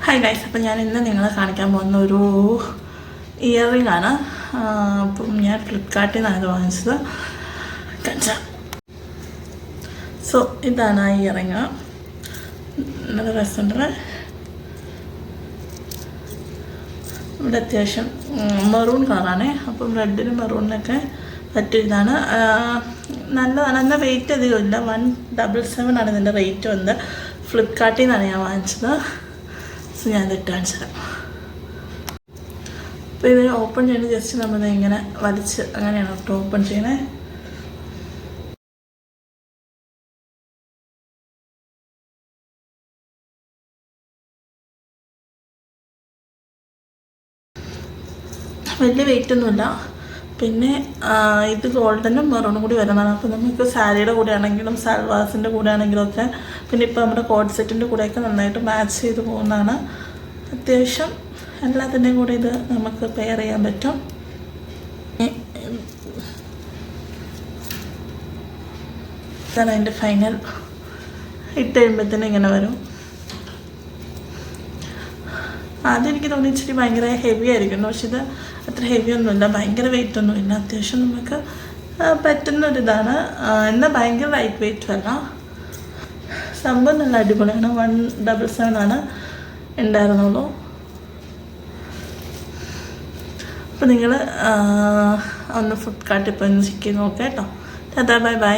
Hi guys, അപ്പം ഞാൻ ഇന്ന് നിങ്ങളെ കാണിക്കാൻ പോകുന്ന ഒരു ഇയറിംഗ് ആണ്. അപ്പം ഞാൻ ഫ്ലിപ്കാർട്ടിൽ നിന്നാണ് ഇത് വാങ്ങിച്ചത്. സോ ഇതാണ് ആ ഇയറിംഗ്. നല്ല രസമുണ്ട്. ഇവിടെ അത്യാവശ്യം മെറൂൺ കളറാണ്. അപ്പം റെഡിനും മെറൂണിനൊക്കെ പറ്റിയ ഇതാണ്. നല്ലതാണ്. എന്നാൽ വെയിറ്റ് അധികം ഇല്ല. 177 ആണ് ഇതിൻ്റെ റേറ്റ് വന്നത്. ഫ്ലിപ്കാർട്ടിൽ നിന്നാണ് ഞാൻ വാങ്ങിച്ചത്. സോ ഞാൻ ഇതിട്ട് കാണിച്ചു തരാം. അപ്പോൾ ഇത് ഓപ്പൺ ചെയ്യുന്നത് ജസ്റ്റ് നമ്മൾ ഇങ്ങനെ വലിച്ച് അങ്ങനെയാണ് കേട്ടോ ഓപ്പൺ ചെയ്യണേ. വലിയ വെയിറ്റ് ഒന്നുമില്ല. പിന്നെ ഇത് ഗോൾഡനും മെറൂണും കൂടി വരുന്നതാണ്. അപ്പോൾ നമുക്ക് സാരിയുടെ കൂടെ ആണെങ്കിലും സൽവാസിൻ്റെ കൂടെ ആണെങ്കിലും ഒക്കെ, പിന്നെ ഇപ്പോൾ നമ്മുടെ കോഡ് സെറ്റിൻ്റെ കൂടെയൊക്കെ നന്നായിട്ട് മാച്ച് ചെയ്ത് പോകുന്നതാണ്. അത്യാവശ്യം എല്ലാത്തിൻ്റെയും കൂടെ ഇത് നമുക്ക് പെയർ ചെയ്യാൻ പറ്റും. ഇതാണ് അതിൻ്റെ ഫൈനൽ. ഇട്ട് കഴിയുമ്പോഴത്തേനും ഇങ്ങനെ വരും. ആദ്യം എനിക്ക് തോന്നി ഇച്ചിരി ഭയങ്കര ഹെവി ആയിരിക്കുന്നു, പക്ഷെ ഇത് അത്ര ഹെവി ഒന്നുമില്ല, ഭയങ്കര വെയിറ്റ് ഒന്നുമില്ല. അത്യാവശ്യം നമുക്ക് പറ്റുന്നൊരിതാണ്. എന്നാൽ ഭയങ്കര ലൈറ്റ് വെയിറ്റും അല്ല. സംഭവം നല്ല അടിപൊളിയാണ്. 177 ആണ് ഉണ്ടായിരുന്നുള്ളൂ. അപ്പോൾ നിങ്ങൾ ഒന്ന് ഫ്ലിപ്കാർട്ടിൽ പോയി ഒന്ന് ചെക്ക് ചെയ്ത് നോക്കാം കേട്ടോ. Tata, bye bye.